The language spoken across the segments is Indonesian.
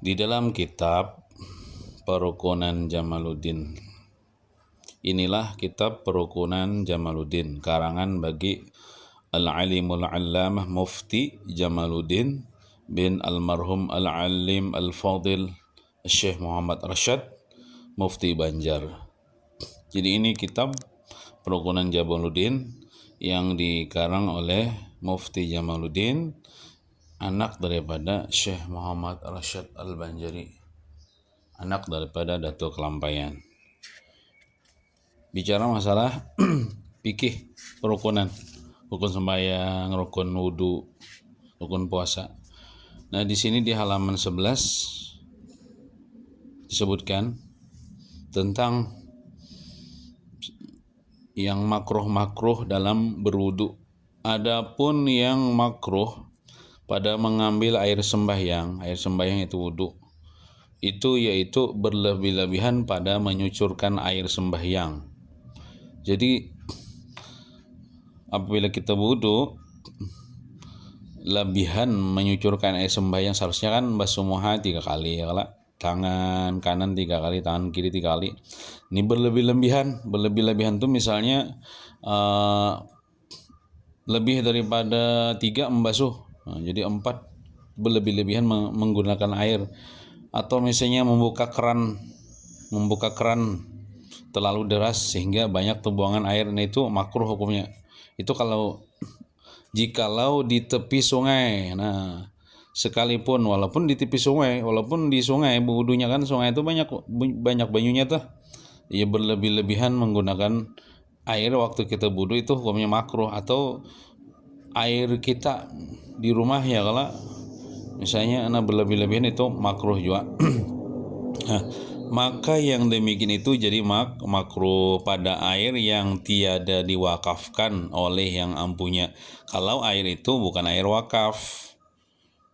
Di dalam kitab Perukunan Jamaluddin. Inilah kitab Perukunan Jamaluddin, karangan bagi Al-Alimul Allamah Mufti Jamaluddin bin Almarhum Al-Alim Al-Fadil Syekh Muhammad Rashad Mufti Banjar. Jadi ini kitab Perukunan Jamaluddin yang dikarang oleh Mufti Jamaluddin, anak daripada Syekh Muhammad Rashad Al-Banjari, anak daripada Datuk Kelampayan. Bicara masalah fikih perukunan, rukun sembahyang, rukun wudu, rukun puasa. Nah, di sini di halaman 11 disebutkan tentang yang makruh-makruh dalam berwudu. Adapun yang makruh pada mengambil air sembahyang itu wudu, itu yaitu berlebih-lebihan pada menyucurkan air sembahyang. Jadi apabila kita wudu, lebihan menyucurkan air sembahyang, seharusnya kan basuh muha 3 kali ya, tangan kanan 3 kali, tangan kiri 3 kali. Ini berlebih-lebihan tuh misalnya lebih daripada 3 membasuh. Nah, jadi 4 berlebih-lebihan menggunakan air, atau misalnya membuka keran terlalu deras sehingga banyak pembuangan air. Nah, itu makruh hukumnya. Itu jikalau di tepi sungai. Nah, sekalipun walaupun di tepi sungai, walaupun di sungai wudunya, kan sungai itu banyak banyunya tuh. Ya, berlebih-lebihan menggunakan air waktu kita wudu itu hukumnya makruh. Atau air kita di rumah ya, kalau misalnya berlebih-lebihan itu makruh juga. Nah, maka yang demikian itu jadi makruh pada air yang tiada diwakafkan oleh yang ampunya, kalau air itu bukan air wakaf.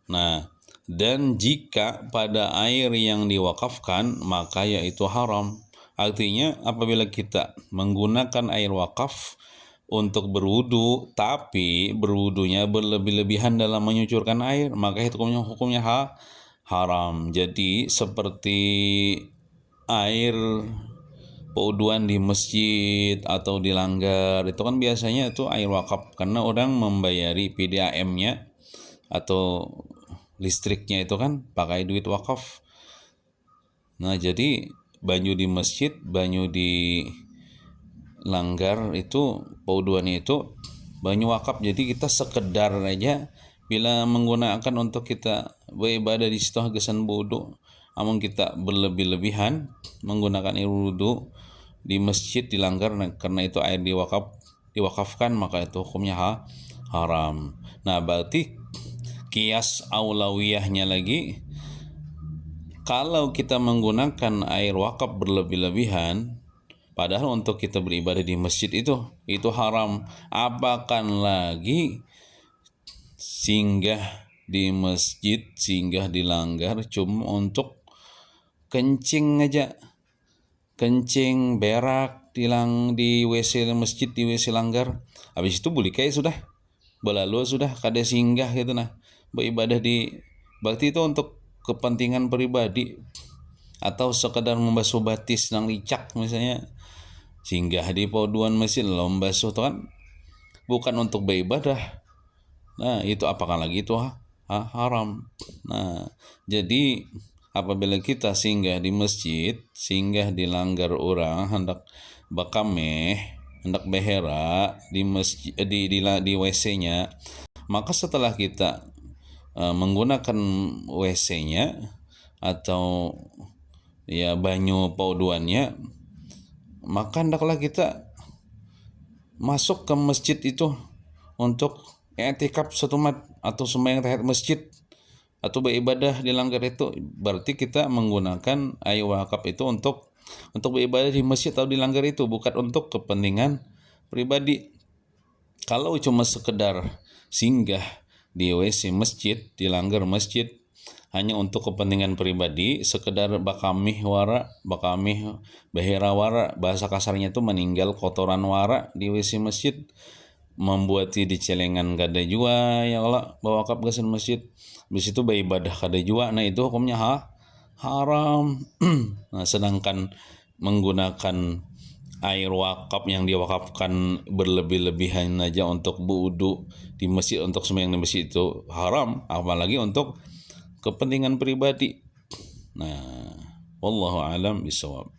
Nah, dan jika pada air yang diwakafkan, maka yaitu haram. Artinya apabila kita menggunakan air wakaf untuk berwudu, tapi berwudunya berlebih-lebihan dalam menyucurkan air, maka hukumnya haram. Jadi seperti air pewuduan di masjid atau di langgar, itu kan biasanya itu air wakaf, karena orang membayari PDAM-nya atau listriknya itu kan pakai duit wakaf. Nah, jadi banyu di masjid, banyu di langgar itu pewuduannya itu banyu wakaf. Jadi kita sekedar aja bila menggunakan untuk kita beribadah di situ gesan wudu. Namun kita berlebih-lebihan menggunakan air wudu di masjid, di langgar, karena itu air diwakafkan, maka itu hukumnya haram. Nah, berarti kias aulawiyahnya lagi, kalau kita menggunakan air wakaf berlebih-lebihan, padahal untuk kita beribadah di masjid itu haram. Apakah lagi singgah di masjid, singgah di langgar cuma untuk kencing aja, kencing berak di WC masjid, di WC langgar, habis itu boleh kayak sudah berlalu, sudah kada singgah gitu. Nah, beribadah berarti itu untuk kepentingan pribadi, atau sekedar membasuh batis nang licak misalnya, singgah di pauduan masjid lo membasuh itu kan bukan untuk beribadah. Nah, itu apakah lagi itu haram. Nah, jadi apabila kita singgah di masjid, singgah di langgar orang, hendak bakameh, hendak behera di masjid, di WC-nya, maka setelah kita menggunakan WC-nya atau ya banyu pauduannya, maka hendaklah kita masuk ke masjid itu untuk i'tikaf setumat atau sembahyang tahiyat masjid atau beribadah di langgar itu. Berarti kita menggunakan air wakaf itu untuk beribadah di masjid atau di langgar itu, bukan untuk kepentingan pribadi. Kalau cuma sekedar singgah di WC masjid, di langgar masjid, hanya untuk kepentingan pribadi, sekedar bakamih behera wara, bahasa kasarnya itu meninggal kotoran wara di WC masjid, membuat di celengan kada jua ya, kalau bawa kap gasan masjid, habis itu beribadah kada jua. Nah, itu hukumnya haram. Nah, sedangkan menggunakan air wakaf yang diwakafkan berlebih-lebihan aja untuk wudu di masjid, untuk sembahyang di masjid itu haram, apalagi untuk kepentingan pribadi. Nah, wallahu alam bisawab.